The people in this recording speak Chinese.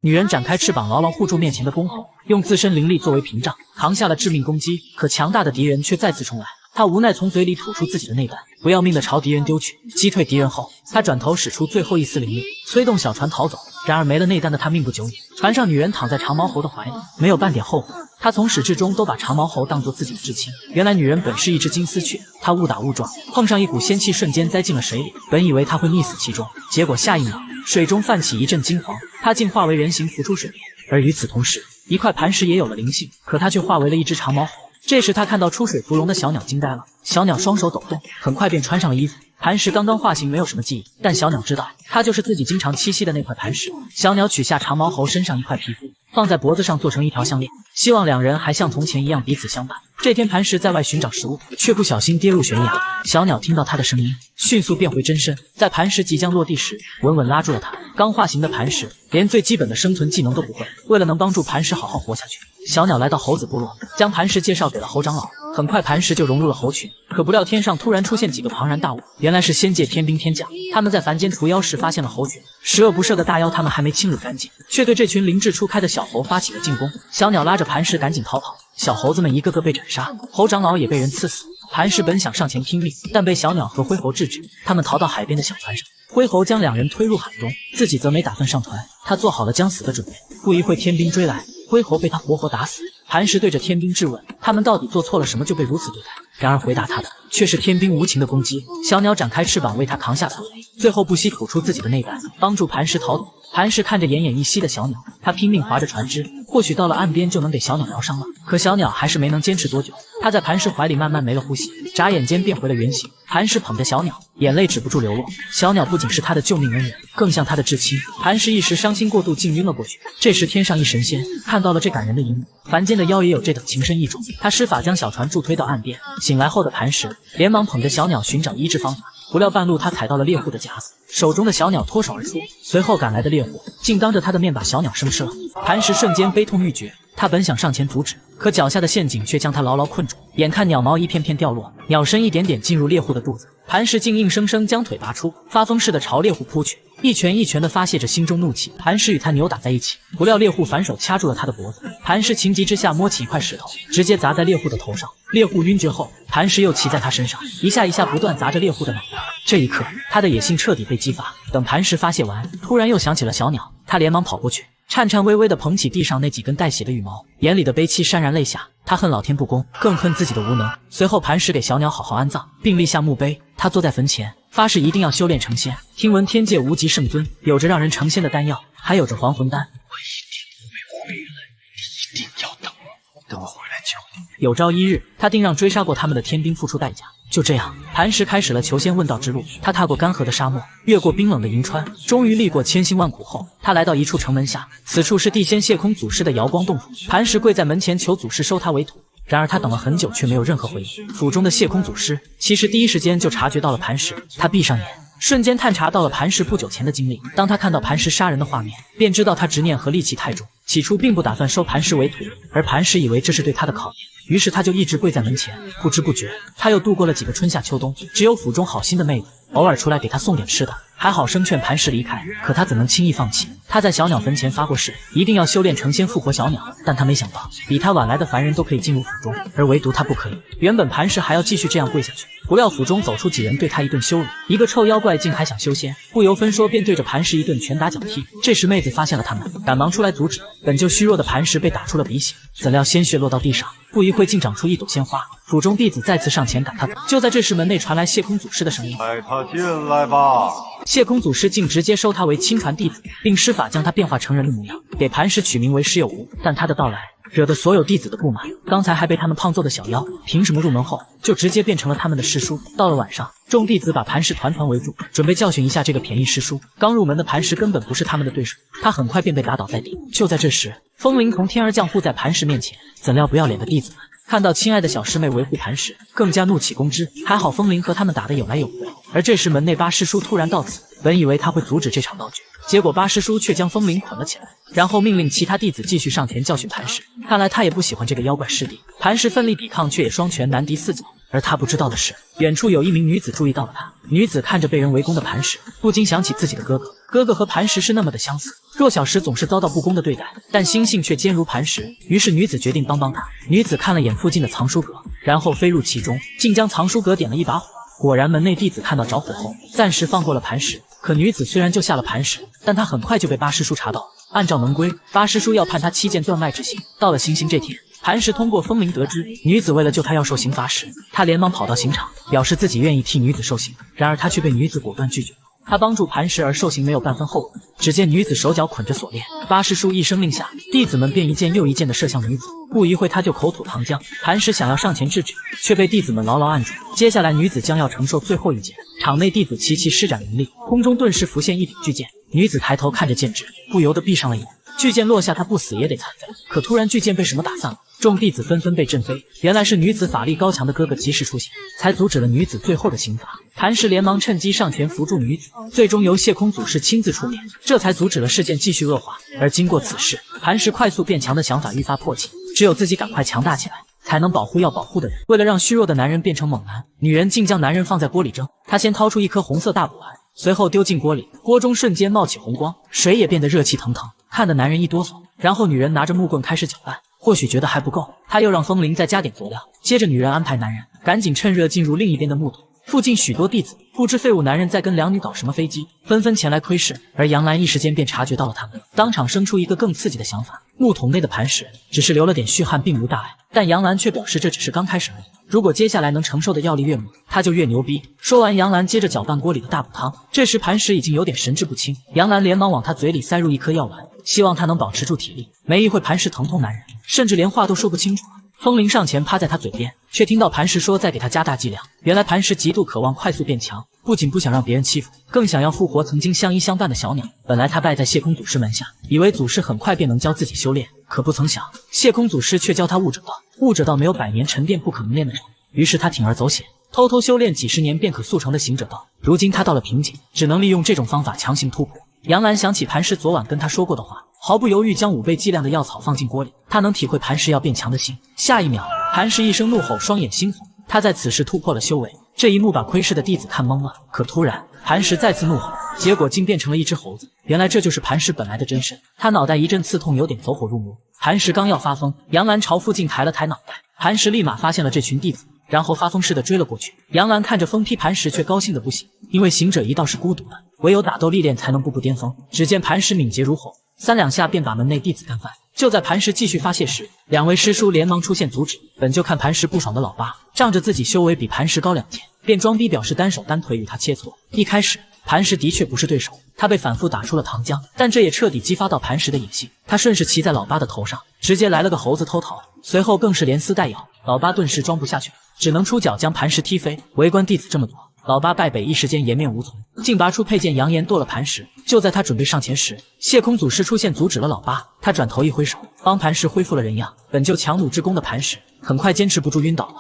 女人展开翅膀，牢牢护住面前的公侯，用自身灵力作为屏障，扛下了致命攻击。可强大的敌人却再次冲来，他无奈从嘴里吐出自己的内胆，不要命地朝敌人丢去。击退敌人后，他转头使出最后一丝灵力，催动小船逃走。然而没了内丹的他命不久矣。船上女人躺在长毛猴的怀里，没有半点后悔。她从始至终都把长毛猴当作自己的至亲。原来女人本是一只金丝雀，她误打误撞碰上一股仙气，瞬间栽进了水里。本以为她会溺死其中，结果下一秒水中泛起一阵金黄，她竟化为人形浮出水面。而与此同时，一块磐石也有了灵性，可它却化为了一只长毛猴。这时他看到出水芙蓉的小鸟惊呆了，小鸟双手抖动，很快便穿上了衣服。磐石刚刚化形，没有什么记忆，但小鸟知道它就是自己经常栖息的那块磐石。小鸟取下长毛猴身上一块皮肤，放在脖子上做成一条项链，希望两人还像从前一样彼此相伴。这天磐石在外寻找食物，却不小心跌入悬崖。小鸟听到它的声音，迅速变回真身，在磐石即将落地时稳稳拉住了它。刚化形的磐石连最基本的生存技能都不会，为了能帮助磐石好好活下去，小鸟来到猴子部落，将磐石介绍给了猴长老。很快磐石就融入了猴群，可不料天上突然出现几个庞然大物，原来是仙界天兵天将。他们在凡间除妖时发现了猴群，十恶不赦的大妖他们还没清理干净，却对这群灵智初开的小猴发起了进攻。小鸟拉着磐石赶紧逃跑，小猴子们一个个被斩杀，猴长老也被人刺死。磐石本想上前拼命，但被小鸟和灰猴制止。他们逃到海边的小船上，灰猴将两人推入海中，自己则没打算上船。他做好了将死的准备。不一会天兵追来，灰猴被他活活打死。磐石对着天兵质问，他们到底做错了什么就被如此对待？然而回答他的却是天兵无情的攻击。小鸟展开翅膀为他扛下了最后不惜吐出自己的内胆，帮助磐石逃走。磐石看着奄奄一息的小鸟，他拼命划着船只，或许到了岸边就能给小鸟疗伤了。可小鸟还是没能坚持多久，他在磐石怀里慢慢没了呼吸，眨眼间变回了原形。磐石捧着小鸟，眼泪止不住流落。小鸟不仅是他的救命恩人，更像他的至亲。磐石一时伤心过度，竟晕了过去。这时天上一神仙看到了这感人的一幕，凡间的妖也有这等情深意重。他施法将小船助推到岸边，醒来后的磐石连忙捧着小鸟寻找医治方法。不料半路他踩到了猎户的夹子，手中的小鸟脱手而出，随后赶来的猎户竟当着他的面把小鸟生吃了。磐石瞬间悲痛欲绝，他本想上前阻止，可脚下的陷阱却将他牢牢困住。眼看鸟毛一片片掉落，鸟身一点点进入猎户的肚子，磐石竟硬生生将腿拔出，发疯似的朝猎户扑去，一拳一拳地发泄着心中怒气。磐石与他扭打在一起，不料猎户反手掐住了他的脖子。磐石情急之下摸起一块石头，直接砸在猎户的头上。猎户晕厥后，磐石又骑在他身上，一下一下不断砸着猎户的脑袋。这一刻，他的野性彻底被激发。等磐石发泄完，突然又想起了小鸟，他连忙跑过去，颤颤巍巍地捧起地上那几根带血的羽毛，眼里的悲戚潸然泪下。他恨老天不公，更恨自己的无能。随后磐石给小鸟好好安葬，并立下墓碑。他坐在坟前，发誓一定要修炼成仙。听闻天界无极圣尊有着让人成仙的丹药，还有着还魂丹。我一定会回来，你一定要等我，等我回来救你。有朝一日，他定让追杀过他们的天兵付出代价。就这样，磐石开始了求仙问道之路。他踏过干涸的沙漠，越过冰冷的银川，终于历过千辛万苦后，他来到一处城门下。此处是地仙谢空祖师的瑶光洞府。磐石跪在门前求祖师收他为徒。然而他等了很久，却没有任何回应。府中的谢空祖师其实第一时间就察觉到了磐石，他闭上眼，瞬间探查到了磐石不久前的经历。当他看到磐石杀人的画面，便知道他执念和戾气太重，起初并不打算收磐石为徒，而磐石以为这是对他的考验，于是他就一直跪在门前。不知不觉，他又度过了几个春夏秋冬，只有府中好心的妹子偶尔出来给他送点吃的，还好生劝磐石离开。可他怎能轻易放弃？他在小鸟坟前发过誓，一定要修炼成仙复活小鸟。但他没想到，比他晚来的凡人都可以进入府中，而唯独他不可以。原本磐石还要继续这样跪下去，不料府中走出几人对他一顿羞辱，一个臭妖怪竟还想修仙，不由分说便对着磐石一顿拳打脚踢。这时妹子发现了他们，赶忙出来阻止。本就虚弱的磐石被打出了鼻血，怎料鲜血落到地上，不一会竟长出一朵鲜花。府中弟子再次上前赶他走。就在这时，门内传来谢空祖师的声音：“带他进来吧。”谢空祖师竟直接收他为亲传弟子，并施法将他变化成人的模样，给磐石取名为石有无。但他的到来惹得所有弟子的不满，刚才还被他们胖揍的小妖，凭什么入门后就直接变成了他们的师叔？到了晚上，众弟子把磐石团团围住，准备教训一下这个便宜师叔。刚入门的磐石根本不是他们的对手，他很快便被打倒在地。就在这时，风铃从天而降护在磐石面前，怎料不要脸的弟子们看到亲爱的小师妹维护磐石，更加怒气攻之。还好风铃和他们打得有来有回。而这时门内八师叔突然到此，本以为他会阻止这场闹剧，结果八师叔却将风铃捆了起来，然后命令其他弟子继续上前教训磐石。看来他也不喜欢这个妖怪师弟。磐石奋力抵抗，却也双拳难敌四脚。而他不知道的是，远处有一名女子注意到了他。女子看着被人围攻的磐石，不禁想起自己的哥哥。哥哥和磐石是那么的相似，弱小时总是遭到不公的对待，但心性却坚如磐石。于是女子决定帮帮他。女子看了眼附近的藏书阁，然后飞入其中，竟将藏书阁点了一把火。果然，门内弟子看到着火后，暂时放过了磐石。可女子虽然救下了磐石，但她很快就被八师叔查到。按照门规，八师叔要判她7剑断脉之刑。到了行刑这天，磐石通过风铃得知女子为了救他要受刑罚时，他连忙跑到刑场，表示自己愿意替女子受刑。然而他却被女子果断拒绝。他帮助磐石而受刑没有半分后悔。只见女子手脚捆着锁链，八师叔一声令下，弟子们便一箭又一箭地射向女子。不一会，他就口吐糖浆。磐石想要上前制止，却被弟子们牢牢按住。接下来，女子将要承受最后一剑。场内弟子齐齐施展灵力，空中顿时浮现一柄巨剑。女子抬头看着剑指，不由得闭上了眼。巨剑落下，她不死也得残废。可突然，巨剑被什么打散了。众弟子纷纷被震飞，原来是女子法力高强的哥哥及时出现，才阻止了女子最后的刑罚。磐石连忙趁机上前扶住女子，最终由谢空祖师亲自出面，这才阻止了事件继续恶化。而经过此事，磐石快速变强的想法愈发迫切，只有自己赶快强大起来，才能保护要保护的人。为了让虚弱的男人变成猛男，女人竟将男人放在锅里蒸。她先掏出一颗红色大补丸，随后丢进锅里，锅中瞬间冒起红光，水也变得热气腾腾，看得男人一哆嗦。然后女人拿着木棍开始搅拌。或许觉得还不够，他又让风铃再加点佐料。接着女人安排男人赶紧趁热进入另一边的木桶。附近许多弟子不知废物男人在跟两女搞什么飞机，纷纷前来窥视。而杨澜一时间便察觉到了他们，当场生出一个更刺激的想法。木桶内的磐石只是流了点虚汗，并无大碍，但杨澜却表示这只是刚开始而已。如果接下来能承受的药力越猛，他就越牛逼。说完，杨澜接着搅拌锅里的大补汤。这时磐石已经有点神志不清，杨澜连忙往他嘴里塞入一颗药丸，希望他能保持住体力。没一会，磐石疼痛难忍，甚至连话都说不清楚了。风铃上前趴在他嘴边，却听到磐石说再给他加大剂量。原来磐石极度渴望快速变强，不仅不想让别人欺负，更想要复活曾经相依相伴的小鸟。本来他拜在谢空祖师门下，以为祖师很快便能教自己修炼，可不曾想谢空祖师却教他悟者道。悟者道没有100年沉淀不可能练得成，于是他铤而走险，偷偷修炼几十年便可速成的行者道。如今他到了瓶颈，只能利用这种方法强行突破。杨澜想起磐石昨晚跟他说过的话，毫不犹豫将5倍剂量的药草放进锅里。他能体会磐石要变强的心。下一秒，磐石一声怒吼，双眼猩红。他在此时突破了修为，这一幕把窥视的弟子看懵了。可突然，磐石再次怒吼，结果竟变成了一只猴子。原来这就是磐石本来的真身。他脑袋一阵刺痛，有点走火入魔。磐石刚要发疯，杨澜朝附近抬了抬脑袋，磐石立马发现了这群弟子，然后发疯似的追了过去。杨澜看着疯批磐石，却高兴得不行，因为行者一道是孤独的，唯有打斗历练才能步步巅峰。只见磐石敏捷如火，3两下便把门内弟子干翻。就在磐石继续发泄时，2位师叔连忙出现阻止。本就看磐石不爽的老八，仗着自己修为比磐石高2阶，便装逼表示单手单腿与他切磋。一开始磐石的确不是对手，他被反复打出了糖浆，但这也彻底激发到磐石的野性。他顺势骑在老八的头上，直接来了个猴子偷桃，随后更是连撕带咬。老八顿时装不下去了，只能出脚将磐石踢飞。围观弟子这么多，老八败北，一时间颜面无存，竟拔出佩剑扬言剁了磐石。就在他准备上前时，谢空祖师出现阻止了老八。他转头一挥手，帮磐石恢复了人样。本就强弩之功的磐石很快坚持不住晕倒了。